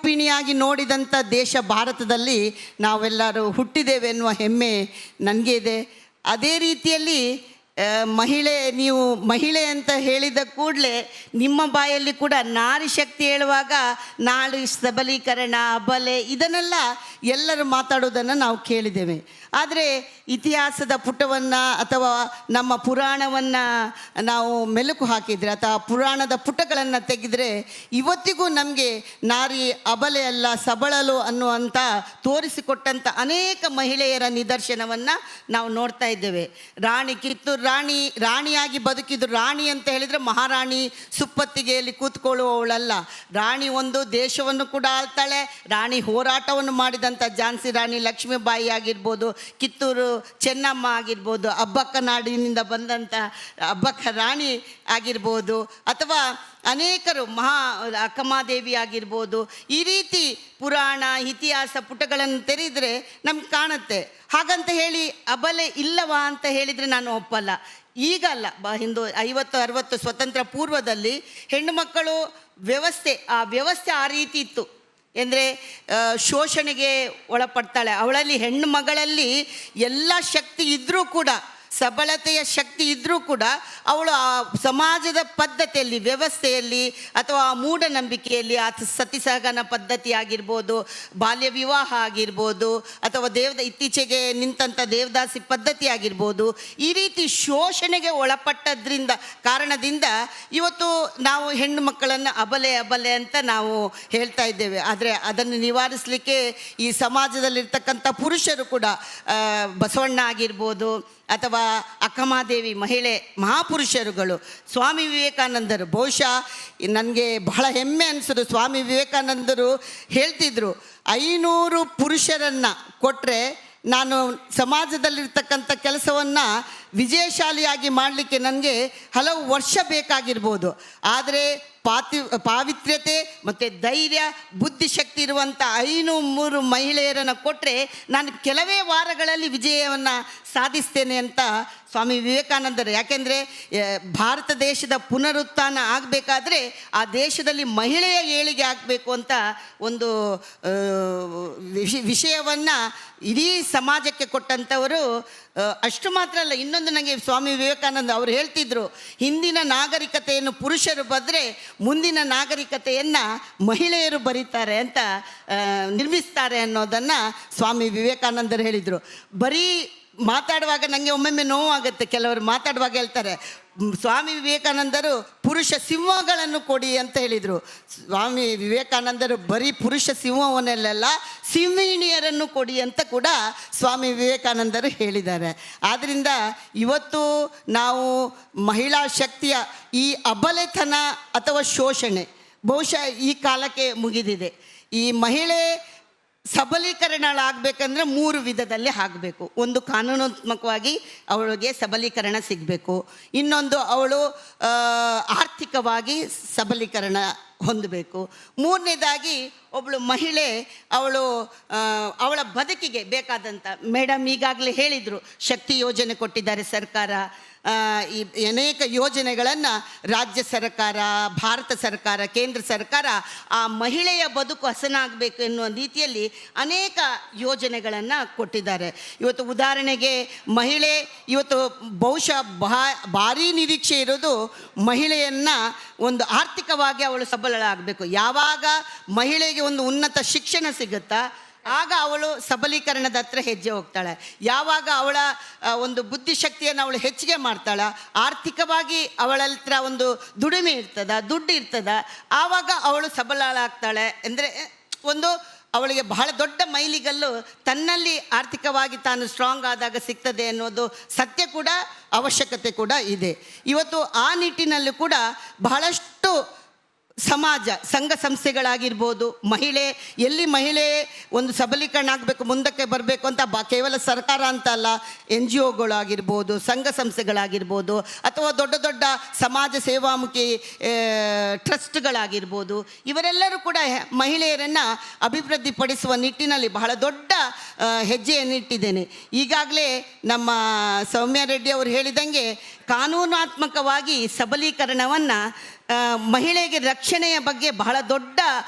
ಗರ್ಭಿಣಿಯಾಗಿ ನೋಡಿದಂಥ ದೇಶ ಭಾರತದಲ್ಲಿ ನಾವೆಲ್ಲರೂ ಹುಟ್ಟಿದ್ದೇವೆ ಎನ್ನುವ ಹೆಮ್ಮೆ ನನಗೆ ಇದೆ. ಅದೇ ರೀತಿಯಲ್ಲಿ ನೀವು ಮಹಿಳೆ ಅಂತ ಹೇಳಿದ ಕೂಡಲೇ ನಿಮ್ಮ ಬಾಯಲ್ಲಿ ಕೂಡ ನಾರಿ ಶಕ್ತಿ ಹೇಳುವಾಗ ನಾರಿ ಸಬಲೀಕರಣ, ಅಬಲೆ ಇದನ್ನೆಲ್ಲ ಎಲ್ಲರೂ ಮಾತಾಡೋದನ್ನು ನಾವು ಕೇಳಿದ್ದೇವೆ. ಆದರೆ ಇತಿಹಾಸದ ಪುಟವನ್ನು ಅಥವಾ ನಮ್ಮ ಪುರಾಣವನ್ನು ನಾವು ಮೆಲುಕು ಹಾಕಿದರೆ ಅಥವಾ ಪುರಾಣದ ಪುಟಗಳನ್ನು ತೆಗೆದರೆ ಇವತ್ತಿಗೂ ನಮಗೆ ನಾರಿ ಅಬಲೆ ಅಲ್ಲ ಸಬಳಲು ಅನ್ನುವಂಥ ತೋರಿಸಿಕೊಟ್ಟಂಥ ಅನೇಕ ಮಹಿಳೆಯರ ನಿದರ್ಶನವನ್ನು ನಾವು ನೋಡ್ತಾ ಇದ್ದೇವೆ. ಕಿತ್ತೂರು ರಾಣಿಯಾಗಿ ಬದುಕಿದ್ರು. ರಾಣಿ ಅಂತ ಹೇಳಿದರೆ ಮಹಾರಾಣಿ ಸುಪ್ಪತ್ತಿಗೆಯಲ್ಲಿ ಕೂತ್ಕೊಳ್ಳುವವಳಲ್ಲ. ರಾಣಿ ಒಂದು ದೇಶವನ್ನು ಕೂಡ ಆಳ್ತಾಳೆ. ರಾಣಿ ಹೋರಾಟವನ್ನು ಮಾಡಿದಂಥ ಝಾನ್ಸಿ ರಾಣಿ ಲಕ್ಷ್ಮೀಬಾಯಿ ಆಗಿರ್ಬೋದು, ಕಿತ್ತೂರು ಚೆನ್ನಮ್ಮ ಆಗಿರ್ಬೋದು, ಅಬ್ಬಕ್ಕ ನಾಡಿನಿಂದ ಬಂದಂಥ ಅಬ್ಬಕ್ಕ ರಾಣಿ ಆಗಿರ್ಬೋದು, ಅಥವಾ ಅನೇಕರು ಅಕ್ಕಮಹಾದೇವಿ ಆಗಿರ್ಬೋದು. ಈ ರೀತಿ ಪುರಾಣ ಇತಿಹಾಸ ಪುಟಗಳನ್ನು ತೆರೆದರೆ ನಮ್ಗೆ ಕಾಣುತ್ತೆ. ಹಾಗಂತ ಹೇಳಿ ಅಬಲೆ ಇಲ್ಲವಾ ಅಂತ ಹೇಳಿದರೆ ನಾನು ಒಪ್ಪಲ್ಲ. ಈಗಲ್ಲ, ಹಿಂದೆ 50-60 ಸ್ವತಂತ್ರ ಪೂರ್ವದಲ್ಲಿ ಹೆಣ್ಣು ಮಕ್ಕಳು ಆ ವ್ಯವಸ್ಥೆ ಆ ರೀತಿ ಇತ್ತು. ಅಂದರೆ ಶೋಷಣೆಗೆ ಒಳಪಡ್ತಾಳೆ. ಅವಳಲ್ಲಿ ಹೆಣ್ಣು ಮಗಳಲ್ಲಿ ಎಲ್ಲ ಶಕ್ತಿ ಇದ್ದರೂ ಕೂಡ, ಸಬಲತೆಯ ಶಕ್ತಿ ಇದ್ದರೂ ಕೂಡ ಅವಳು ಆ ಸಮಾಜದ ಪದ್ಧತಿಯಲ್ಲಿ, ವ್ಯವಸ್ಥೆಯಲ್ಲಿ ಅಥವಾ ಮೂಢನಂಬಿಕೆಯಲ್ಲಿ ಸತಿಸಹಗಮನ ಪದ್ಧತಿ ಆಗಿರ್ಬೋದು, ಬಾಲ್ಯ ವಿವಾಹ ಆಗಿರ್ಬೋದು, ಅಥವಾ ಇತ್ತೀಚೆಗೆ ನಿಂತಹ ದೇವದಾಸಿ ಪದ್ಧತಿ ಆಗಿರ್ಬೋದು, ಈ ರೀತಿ ಶೋಷಣೆಗೆ ಕಾರಣದಿಂದ ಇವತ್ತು ನಾವು ಹೆಣ್ಣು ಮಕ್ಕಳನ್ನು ಅಬಲೆ ಅಂತ ನಾವು ಹೇಳ್ತಾ ಇದ್ದೇವೆ. ಆದರೆ ಅದನ್ನು ನಿವಾರಿಸಲಿಕ್ಕೆ ಈ ಸಮಾಜದಲ್ಲಿರ್ತಕ್ಕಂಥ ಪುರುಷರು ಕೂಡ, ಬಸವಣ್ಣ ಆಗಿರ್ಬೋದು ಅಥವಾ ಅಕ್ಕಮಹಾದೇವಿ ಮಹಾಪುರುಷರುಗಳು, ಸ್ವಾಮಿ ವಿವೇಕಾನಂದರು, ಬಹುಶಃ ನನಗೆ ಬಹಳ ಹೆಮ್ಮೆ ಅನಿಸೋದು, ಸ್ವಾಮಿ ವಿವೇಕಾನಂದರು ಹೇಳ್ತಿದ್ರು, 500 ಪುರುಷರನ್ನು ಕೊಟ್ಟರೆ ನಾನು ಸಮಾಜದಲ್ಲಿರ್ತಕ್ಕಂಥ ಕೆಲಸವನ್ನು ವಿಜಯಶಾಲಿಯಾಗಿ ಮಾಡಲಿಕ್ಕೆ ನನಗೆ ಹಲವು ವರ್ಷ ಬೇಕಾಗಿರ್ಬೋದು. ಆದರೆ ಪಾವಿತ್ರ್ಯತೆ ಮತ್ತು ಧೈರ್ಯ, ಬುದ್ಧಿಶಕ್ತಿ ಇರುವಂಥ 500 ಮಹಿಳೆಯರನ್ನು ಕೊಟ್ಟರೆ ನಾನು ಕೆಲವೇ ವಾರಗಳಲ್ಲಿ ವಿಜಯವನ್ನು ಸಾಧಿಸ್ತೇನೆ ಅಂತ ಸ್ವಾಮಿ ವಿವೇಕಾನಂದರು. ಯಾಕೆಂದರೆ ಭಾರತ ದೇಶದ ಪುನರುತ್ಥಾನ ಆಗಬೇಕಾದ್ರೆ ಆ ದೇಶದಲ್ಲಿ ಮಹಿಳೆಯ ಏಳಿಗೆ ಆಗಬೇಕು ಅಂತ ಒಂದು ವಿಷಯವನ್ನು ಇಡೀ ಸಮಾಜಕ್ಕೆ ಕೊಟ್ಟಂಥವರು. ಅಷ್ಟು ಮಾತ್ರ ಅಲ್ಲ, ಇನ್ನೊಂದು ನನಗೆ ಸ್ವಾಮಿ ವಿವೇಕಾನಂದ ಅವರು ಹೇಳ್ತಿದ್ರು, ಹಿಂದಿನ ನಾಗರಿಕತೆಯನ್ನು ಪುರುಷರು ಬರೆದ್ರೆ ಮುಂದಿನ ನಾಗರಿಕತೆಯನ್ನು ಮಹಿಳೆಯರು ಬರೀತಾರೆ ಅಂತ, ನಿರ್ಮಿಸ್ತಾರೆ ಅನ್ನೋದನ್ನು ಸ್ವಾಮಿ ವಿವೇಕಾನಂದರು ಹೇಳಿದರು. ಬರೀ ಮಾತಾಡುವಾಗ ನನಗೆ ಒಮ್ಮೊಮ್ಮೆ ನೋವಾಗುತ್ತೆ. ಕೆಲವರು ಮಾತಾಡುವಾಗ ಹೇಳ್ತಾರೆ, ಸ್ವಾಮಿ ವಿವೇಕಾನಂದರು ಪುರುಷ ಸಿಂಹಗಳನ್ನು ಕೊಡಿ ಅಂತ ಹೇಳಿದರು. ಸ್ವಾಮಿ ವಿವೇಕಾನಂದರು ಬರೀ ಪುರುಷ ಸಿಂಹವನ್ನೆಲ್ಲ ಸಿಂಹಿಣಿಯರನ್ನು ಕೊಡಿ ಅಂತ ಕೂಡ ಸ್ವಾಮಿ ವಿವೇಕಾನಂದರು ಹೇಳಿದ್ದಾರೆ. ಆದ್ದರಿಂದ ಇವತ್ತು ನಾವು ಮಹಿಳಾ ಶಕ್ತಿಯ ಈ ಅಬಲೆತನ ಅಥವಾ ಶೋಷಣೆ ಬಹುಶಃ ಈ ಕಾಲಕ್ಕೆ ಮುಗಿದಿದೆ. ಈ ಮಹಿಳೆ ಸಬಲೀಕರಣಗಳಾಗಬೇಕಂದ್ರೆ 3 ವಿಧದಲ್ಲಿ ಆಗಬೇಕು. ಒಂದು, ಕಾನೂನಾತ್ಮಕವಾಗಿ ಅವಳಿಗೆ ಸಬಲೀಕರಣ ಸಿಗಬೇಕು. ಇನ್ನೊಂದು, ಅವಳು ಆರ್ಥಿಕವಾಗಿ ಸಬಲೀಕರಣ ಹೊಂದಬೇಕು. 3ನೇದಾಗಿ ಒಬ್ಬಳು ಮಹಿಳೆ ಅವಳ ಬದುಕಿಗೆ ಬೇಕಾದಂಥ, ಮೇಡಮ್ ಈಗಾಗಲೇ ಹೇಳಿದರು, ಶಕ್ತಿ ಯೋಜನೆ ಕೊಟ್ಟಿದ್ದಾರೆ ಸರ್ಕಾರ. ಈ ಅನೇಕ ಯೋಜನೆಗಳನ್ನು ರಾಜ್ಯ ಸರ್ಕಾರ, ಭಾರತ ಸರ್ಕಾರ, ಕೇಂದ್ರ ಸರ್ಕಾರ ಆ ಮಹಿಳೆಯ ಬದುಕು ಹಸನಾಗಬೇಕು ಎನ್ನುವ ರೀತಿಯಲ್ಲಿ ಅನೇಕ ಯೋಜನೆಗಳನ್ನು ಕೊಟ್ಟಿದ್ದಾರೆ. ಇವತ್ತು ಉದಾಹರಣೆಗೆ ಮಹಿಳೆ ಇವತ್ತು ಬಹುಶಃ ಭಾರೀ ನಿರೀಕ್ಷೆ ಇರೋದು ಮಹಿಳೆಯನ್ನು ಒಂದು ಆರ್ಥಿಕವಾಗಿ ಅವಳು ಸಬಲಳಾಗಬೇಕು. ಯಾವಾಗ ಮಹಿಳೆಗೆ ಒಂದು ಉನ್ನತ ಶಿಕ್ಷಣ ಸಿಗುತ್ತಾ ಆಗ ಅವಳು ಸಬಲೀಕರಣದ ಹತ್ರ ಹೆಜ್ಜೆ ಹೋಗ್ತಾಳೆ. ಯಾವಾಗ ಅವಳ ಒಂದು ಬುದ್ಧಿಶಕ್ತಿಯನ್ನು ಅವಳು ಹೆಚ್ಚಿಗೆ ಮಾಡ್ತಾಳೆ, ಆರ್ಥಿಕವಾಗಿ ಅವಳ ಹತ್ರ ಒಂದು ದುಡಿಮೆ ದುಡ್ಡು ಇರ್ತದ, ಆವಾಗ ಅವಳು ಸಬಲಳಾಗ್ತಾಳೆ. ಅಂದರೆ ಒಂದು ಅವಳಿಗೆ ಬಹಳ ದೊಡ್ಡ ಮೈಲಿಗಲ್ಲು ತನ್ನಲ್ಲಿ ಆರ್ಥಿಕವಾಗಿ ತಾನು ಸ್ಟ್ರಾಂಗ್ ಆದಾಗ ಸಿಗ್ತದೆ ಅನ್ನೋದು ಸತ್ಯ ಕೂಡ, ಅವಶ್ಯಕತೆ ಕೂಡ ಇದೆ. ಇವತ್ತು ಆ ನಿಟ್ಟಿನಲ್ಲಿ ಕೂಡ ಬಹಳಷ್ಟು ಸಮಾಜ, ಸಂಘ ಸಂಸ್ಥೆಗಳಾಗಿರ್ಬೋದು, ಮಹಿಳೆ ಒಂದು ಸಬಲೀಕರಣ ಆಗಬೇಕು, ಮುಂದಕ್ಕೆ ಬರಬೇಕು ಅಂತ ಕೇವಲ ಸರ್ಕಾರ ಅಂತ ಅಲ್ಲ, NGOಗಳಾಗಿರ್ಬೋದು, ಸಂಘ ಸಂಸ್ಥೆಗಳಾಗಿರ್ಬೋದು, ಅಥವಾ ದೊಡ್ಡ ದೊಡ್ಡ ಸಮಾಜ ಸೇವಾಮುಖಿ ಟ್ರಸ್ಟ್ಗಳಾಗಿರ್ಬೋದು, ಇವರೆಲ್ಲರೂ ಕೂಡ ಮಹಿಳೆಯರನ್ನು ಅಭಿವೃದ್ಧಿಪಡಿಸುವ ನಿಟ್ಟಿನಲ್ಲಿ ಬಹಳ ದೊಡ್ಡ ಹೆಜ್ಜೆಯನ್ನಿಟ್ಟಿದ್ದೇನೆ. ಈಗಾಗಲೇ ನಮ್ಮ ಸೌಮ್ಯ ರೆಡ್ಡಿ ಅವರು ಹೇಳಿದಂಗೆ ಕಾನೂನಾತ್ಮಕವಾಗಿ ಸಬಲೀಕರಣವನ್ನು ಮಹಿಳೆಗೆ ರಕ್ಷಣೆಯ ಬಗ್ಗೆ ಬಹಳ ದೊಡ್ಡ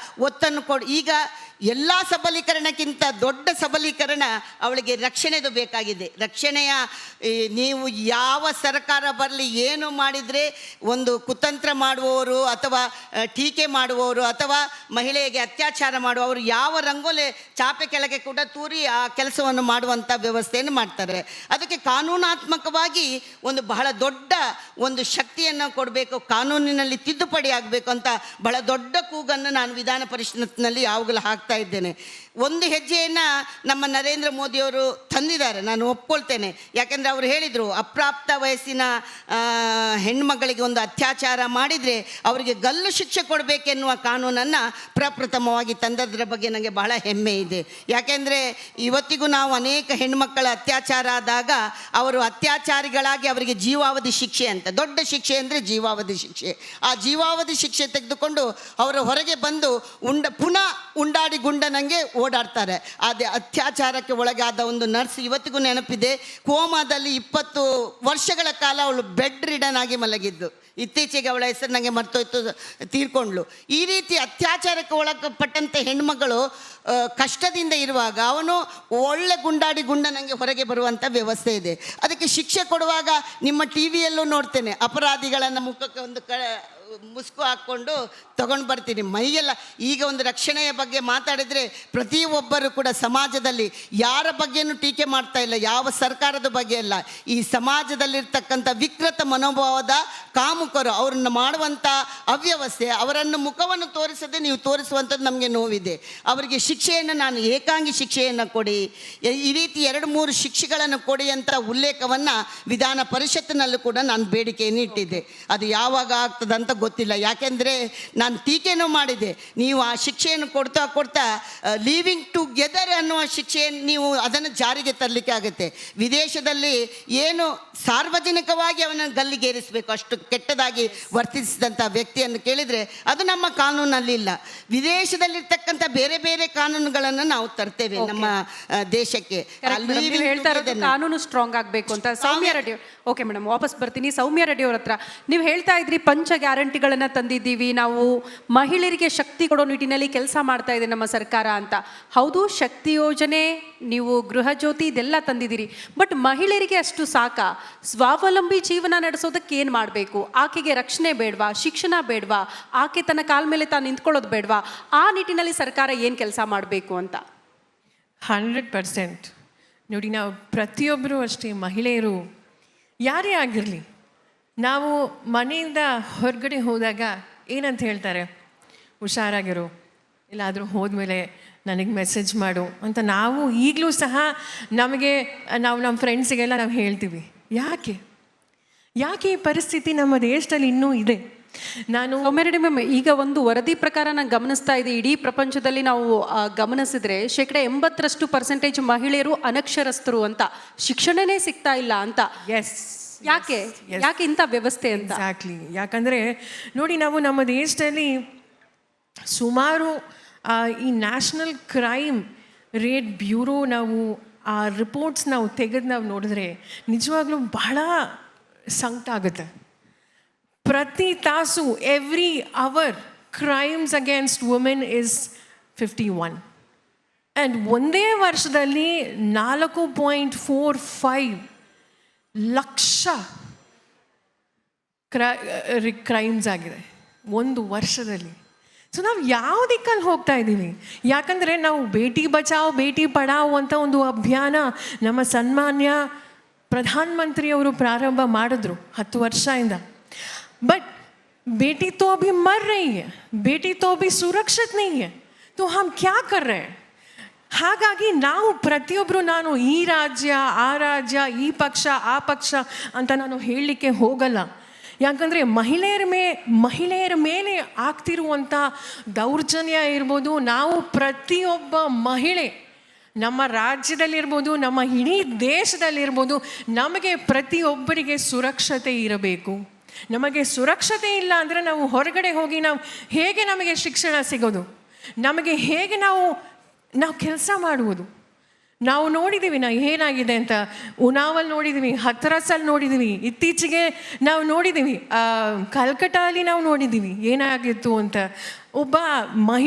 ಒತ್ತನ್ನು ಈಗ ಎಲ್ಲ ಸಬಲೀಕರಣಕ್ಕಿಂತ ದೊಡ್ಡ ಸಬಲೀಕರಣ ಅವಳಿಗೆ ರಕ್ಷಣೆದು ಬೇಕಾಗಿದೆ. ರಕ್ಷಣೆಯ ನೀವು ಯಾವ ಸರ್ಕಾರ ಬರಲಿ, ಏನು ಮಾಡಿದರೆ ಒಂದು ಕುತಂತ್ರ ಮಾಡುವವರು ಅಥವಾ ಟೀಕೆ ಮಾಡುವವರು ಅಥವಾ ಮಹಿಳೆಗೆ ಅತ್ಯಾಚಾರ ಮಾಡುವವರು ಯಾವ ರಂಗೋಲೆ ಚಾಪೆ ಕೆಳಗೆ ಕೂಡ ತೂರಿ ಆ ಕೆಲಸವನ್ನು ಮಾಡುವಂಥ ವ್ಯವಸ್ಥೆಯನ್ನು ಮಾಡ್ತಾರೆ. ಅದಕ್ಕೆ ಕಾನೂನಾತ್ಮಕವಾಗಿ ಒಂದು ಬಹಳ ದೊಡ್ಡ ಒಂದು ಶಕ್ತಿಯನ್ನು ಕೊಡಬೇಕು, ಕಾನೂನಿನಲ್ಲಿ ತಿದ್ದುಪಡಿ ಆಗಬೇಕು ಅಂತ ಬಹಳ ದೊಡ್ಡ ಕೂಗನ್ನು ನಾನು ವಿಧಾನ ಪರಿಷತ್ನಲ್ಲಿ ಯಾವಾಗಲೂ ಹಾಕ್ತಾ ಇದ್ದೇನೆ. ಒಂದು ಹೆಜ್ಜೆಯನ್ನು ನಮ್ಮ ನರೇಂದ್ರ ಮೋದಿಯವರು ತಂದಿದ್ದಾರೆ, ನಾನು ಒಪ್ಕೊಳ್ತೇನೆ. ಯಾಕೆಂದರೆ ಅವರು ಹೇಳಿದರು, ಅಪ್ರಾಪ್ತ ವಯಸ್ಸಿನ ಹೆಣ್ಮಗಳಿಗೆ ಒಂದು ಅತ್ಯಾಚಾರ ಮಾಡಿದರೆ ಅವರಿಗೆ ಗಲ್ಲು ಶಿಕ್ಷೆ ಕೊಡಬೇಕೆನ್ನುವ ಕಾನೂನನ್ನು ಪ್ರಪ್ರಥಮವಾಗಿ ತಂದದ್ರ ಬಗ್ಗೆ ನನಗೆ ಬಹಳ ಹೆಮ್ಮೆ ಇದೆ. ಯಾಕೆಂದರೆ ಇವತ್ತಿಗೂ ನಾವು ಅನೇಕ ಹೆಣ್ಮಕ್ಕಳ ಅತ್ಯಾಚಾರ ಆದಾಗ ಅವರು ಅತ್ಯಾಚಾರಿಗಳಾಗಿ ಅವರಿಗೆ ಜೀವಾವಧಿ ಶಿಕ್ಷೆ ಅಂತ, ದೊಡ್ಡ ಶಿಕ್ಷೆ ಅಂದರೆ ಜೀವಾವಧಿ ಶಿಕ್ಷೆ. ಆ ಜೀವಾವಧಿ ಶಿಕ್ಷೆ ತೆಗೆದುಕೊಂಡು ಅವರು ಹೊರಗೆ ಬಂದು ಪುನಃ ಉಂಡಾಡಿ ಗುಂಡನಂಗೆ ಓಡಾಡ್ತಾರೆ. ಅದೇ ಅತ್ಯಾಚಾರಕ್ಕೆ ಒಳಗಾದ ಒಂದು ನರ್ಸ್ ಇವತ್ತಿಗೂ ನೆನಪಿದೆ. ಕೋಮಾದಲ್ಲಿ 20 ವರ್ಷಗಳ ಕಾಲ ಅವಳು ಬೆಡ್ ರಿಡನ್ ಆಗಿ ಮಲಗಿದ್ದು. ಇತ್ತೀಚೆಗೆ ಅವಳ ಹೆಸರು ನನಗೆ ಮರ್ತೋಯ್ತು, ತೀರ್ಕೊಂಡ್ಳು. ಈ ರೀತಿ ಅತ್ಯಾಚಾರಕ್ಕೆ ಒಳಪಟ್ಟಂಥ ಹೆಣ್ಮಗಳು ಕಷ್ಟದಿಂದ ಇರುವಾಗ ಅವನು ಒಳ್ಳೆ ಗುಂಡಾಡಿ ಗುಂಡನಂಗೆ ಹೊರಗೆ ಬರುವಂಥ ವ್ಯವಸ್ಥೆ ಇದೆ. ಅದಕ್ಕೆ ಶಿಕ್ಷೆ ಕೊಡುವಾಗ ನಿಮ್ಮ ಟಿ ವಿಯಲ್ಲೂ ನೋಡ್ತೇನೆ, ಅಪರಾಧಿಗಳನ್ನು ಮುಖಕ್ಕೆ ಒಂದು ಮುಸ್ಕು ಹಾಕ್ಕೊಂಡು ತಗೊಂಡು ಬರ್ತೀನಿ ಮೈಯೆಲ್ಲ. ಈಗ ಒಂದು ರಕ್ಷಣೆಯ ಬಗ್ಗೆ ಮಾತಾಡಿದರೆ ಪ್ರತಿಯೊಬ್ಬರು ಕೂಡ ಸಮಾಜದಲ್ಲಿ ಯಾರ ಬಗ್ಗೆನೂ ಟೀಕೆ ಮಾಡ್ತಾ ಇಲ್ಲ, ಯಾವ ಸರ್ಕಾರದ ಬಗ್ಗೆ ಅಲ್ಲ. ಈ ಸಮಾಜದಲ್ಲಿರ್ತಕ್ಕಂಥ ವಿಕೃತ ಮನೋಭಾವದ ಕಾಮುಕರು ಅವ್ರನ್ನ ಮಾಡುವಂಥ ಅವ್ಯವಸ್ಥೆ, ಅವರನ್ನು ಮುಖವನ್ನು ತೋರಿಸದೆ ನೀವು ತೋರಿಸುವಂಥದ್ದು ನಮಗೆ ನೋವಿದೆ. ಅವರಿಗೆ ಶಿಕ್ಷೆಯನ್ನು ನಾನು ಏಕಾಂಗಿ ಶಿಕ್ಷೆಯನ್ನು ಕೊಡಿ, ಈ ರೀತಿ 2-3 ಶಿಕ್ಷೆಗಳನ್ನು ಕೊಡಿ ಅಂತ ಉಲ್ಲೇಖವನ್ನು ವಿಧಾನ ಪರಿಷತ್ತಿನಲ್ಲೂ ಕೂಡ ನಾನು ಬೇಡಿಕೆಯನ್ನು ಇಟ್ಟಿದ್ದೆ. ಅದು ಯಾವಾಗ ಆಗ್ತದಂತ ಗೊತ್ತಿಲ್ಲ. ಯಾಕೆಂದರೆ ನಾನು ಟೀಕೆನೂ ಮಾಡಿದೆ. ನೀವು ಆ ಶಿಕ್ಷೆಯನ್ನು ಕೊಡ್ತಾ ಕೊಡ್ತಾ ಲೀವಿಂಗ್ ಟುಗೆದರ್ ಅನ್ನುವ ಶಿಕ್ಷೆಯನ್ನು ನೀವು ಅದನ್ನು ಜಾರಿಗೆ ತರಲಿಕ್ಕೆ ಆಗುತ್ತೆ. ವಿದೇಶದಲ್ಲಿ ಏನು ಸಾರ್ವಜನಿಕವಾಗಿ ಅವನನ್ನು ಗಲ್ಲಿಗೇರಿಸಬೇಕು, ಅಷ್ಟು ಕೆಟ್ಟದಾಗಿ ವರ್ತಿಸಿದಂಥ ವ್ಯಕ್ತಿಯನ್ನು ಕೇಳಿದರೆ ಅದು ನಮ್ಮ ಕಾನೂನಲ್ಲಿ ಇಲ್ಲ. ವಿದೇಶದಲ್ಲಿರ್ತಕ್ಕಂಥ ಬೇರೆ ಬೇರೆ ಕಾನೂನುಗಳನ್ನು ನಾವು ತರ್ತೇವೆ ನಮ್ಮ ದೇಶಕ್ಕೆ. ಕಾನೂನು ಸ್ಟ್ರಾಂಗ್ ಆಗಬೇಕು ಅಂತ. ಸೌಮ್ಯ ರೆಡ್ಡಿ, ಓಕೆ ಮೇಡಮ್, ವಾಪಸ್ ಬರ್ತೀನಿ. ಸೌಮ್ಯ ರೆಡ್ಡಿ ಅವ್ರ ಹತ್ರ ನೀವು ಹೇಳ್ತಾ ಇದ್ರಿ ಪಂಚ ಗ್ಯಾರಂಟಿಗಳನ್ನು ತಂದಿದ್ದೀವಿ ನಾವು, ಮಹಿಳೆಯರಿಗೆ ಶಕ್ತಿ ಕೊಡೋ ನಿಟ್ಟಿನಲ್ಲಿ ಕೆಲಸ ಮಾಡ್ತಾ ಇದೆ ನಮ್ಮ ಸರ್ಕಾರ ಅಂತ. ಹೌದು, ಶಕ್ತಿ ಯೋಜನೆ, ನೀವು ಗೃಹ ಜ್ಯೋತಿ ಇದೆಲ್ಲ ತಂದಿದ್ದೀರಿ. ಬಟ್ ಮಹಿಳೆಯರಿಗೆ ಅಷ್ಟು ಸಾಕಾ? ಸ್ವಾವಲಂಬಿ ಜೀವನ ನಡೆಸೋದಕ್ಕೆ ಏನು ಮಾಡಬೇಕು? ಆಕೆಗೆ ರಕ್ಷಣೆ ಬೇಡವಾ? ಶಿಕ್ಷಣ ಬೇಡವಾ? ಆಕೆ ತನ್ನ ಕಾಲ ಮೇಲೆ ತಾನು ನಿಂತ್ಕೊಳ್ಳೋದು ಬೇಡವಾ? ಆ ನಿಟ್ಟಿನಲ್ಲಿ ಸರ್ಕಾರ ಏನು ಕೆಲಸ ಮಾಡಬೇಕು ಅಂತ? 100% ನೋಡಿ, ನಾವು ಪ್ರತಿಯೊಬ್ಬರು ಅಷ್ಟೇ, ಮಹಿಳೆಯರು ಯಾರೇ ಆಗಿರಲಿ, ನಾವು ಮನೆಯಿಂದ ಹೊರಗಡೆ ಹೋದಾಗ ಏನಂತ ಹೇಳ್ತಾರೆ, ಹುಷಾರಾಗಿರು, ಎಲ್ಲಾದರೂ ಹೋದ್ಮೇಲೆ ನನಗೆ ಮೆಸೇಜ್ ಮಾಡು ಅಂತ ನಾವು ಈಗಲೂ ಸಹ ನಮ್ಮ ಫ್ರೆಂಡ್ಸಿಗೆಲ್ಲ ನಾವು ಹೇಳ್ತೀವಿ. ಯಾಕೆ ಈ ಪರಿಸ್ಥಿತಿ ನಮ್ಮ ದೇಶದಲ್ಲಿ ಇನ್ನೂ ಇದೆ? ನಾನು ಸೌಮ್ಯರೆಡ್ಡಿ ಮ್ಯಾಮ್, ಈಗ ಒಂದು ವರದಿ ಪ್ರಕಾರ ನಾನು ಗಮನಿಸ್ತಾ ಇದೆ, ಇಡೀ ಪ್ರಪಂಚದಲ್ಲಿ ನಾವು ಗಮನಿಸಿದ್ರೆ 80% ಮಹಿಳೆಯರು ಅನಕ್ಷರಸ್ಥರು ಅಂತ, ಶಿಕ್ಷಣನೇ ಸಿಗ್ತಾ ಇಲ್ಲ ಅಂತ. ಎಸ್, ಯಾಕೆ ಇಂಥ ವ್ಯವಸ್ಥೆ ಅಂತ? ಎಕ್ಸಾಕ್ಟ್ಲಿ. ಯಾಕಂದರೆ ನೋಡಿ, ನಾವು ನಮ್ಮ ದೇಶದಲ್ಲಿ ಸುಮಾರು ಈ ನ್ಯಾಷನಲ್ ಕ್ರೈಮ್ ರೇಟ್ ಬ್ಯೂರೋ ನಾವು ಆ ರಿಪೋರ್ಟ್ಸ್ ನಾವು ತೆಗೆದು ನಾವು ನೋಡಿದ್ರೆ ನಿಜವಾಗ್ಲೂ ಬಹಳ ಸಂಕಟ ಆಗುತ್ತೆ. ಪ್ರತಿ ತಾಸು, every hour, crimes against women is 51. And ಒಂದೇ ವರ್ಷದಲ್ಲಿ 4.45 ಲಕ್ಷ ಕ್ರೈಮ್ಸ್ ಆಗಿದೆ ಒಂದು ವರ್ಷದಲ್ಲಿ. ಸೊ ನಾವು ಯಾವ ದಿಕ್ಕಲ್ಲಿ ಹೋಗ್ತಾ ಇದ್ದೀವಿ? ಯಾಕಂದರೆ ನಾವು ಬೇಟಿ ಬಚಾವ್ ಬೇಟಿ ಪಢಾವ್ ಅಂತ ಒಂದು ಅಭಿಯಾನ ನಮ್ಮ ಸನ್ಮಾನ್ಯ ಪ್ರಧಾನಮಂತ್ರಿಯವರು ಪ್ರಾರಂಭ ಮಾಡಿದ್ರು 10 ವರ್ಷದಿಂದ. बट बेटी तो अभी मर रही है, बेटी तो अभी सुरक्षित नहीं है, तो हम क्या कर रहे हैं? ಹಾಗಾಗಿ ನಾವು ಪ್ರತಿಯೊಬ್ಬರು, ನಾನು ಈ ರಾಜ್ಯ ಆ ರಾಜ್ಯ, ಈ ಪಕ್ಷ ಆ ಪಕ್ಷ ಅಂತ ನಾನು ಹೇಳಲಿಕ್ಕೆ ಹೋಗಲ್ಲ. ಯಾಕಂದರೆ ಮಹಿಳೆಯರ ಮೇಲೆ ಆಗ್ತಿರುವಂಥ ದೌರ್ಜನ್ಯ ಇರ್ಬೋದು, ನಾವು ಪ್ರತಿಯೊಬ್ಬ ಮಹಿಳೆ ನಮ್ಮ ರಾಜ್ಯದಲ್ಲಿರ್ಬೋದು, ನಮ್ಮ ಇಡೀ ದೇಶದಲ್ಲಿರ್ಬೋದು, ನಮಗೆ ಪ್ರತಿಯೊಬ್ಬರಿಗೆ ಸುರಕ್ಷತೆ ಇರಬೇಕು. ನಮಗೆ ಸುರಕ್ಷತೆ ಇಲ್ಲ ಅಂದರೆ ನಾವು ಹೊರಗಡೆ ಹೋಗಿ ಹೇಗೆ ನಮಗೆ ಶಿಕ್ಷಣ ಸಿಗೋದು? ನಮಗೆ ಹೇಗೆ ನಾವು ಕೆಲಸ ಮಾಡುವುದು? ನಾವು ನೋಡಿದ್ದೀವಿ ಏನಾಗಿದೆ ಅಂತ. ಉನಾವಲ್ಲಿ ನೋಡಿದ್ದೀವಿ, ಹತ್ರಸಲ್ಲಿ ನೋಡಿದ್ದೀವಿ, ಇತ್ತೀಚೆಗೆ ನಾವು ನೋಡಿದ್ದೀವಿ, ಕಲ್ಕಟ್ಟಾಲಿ ನಾವು ನೋಡಿದ್ದೀವಿ ಏನಾಗಿತ್ತು ಅಂತ. ಒಬ್ಬ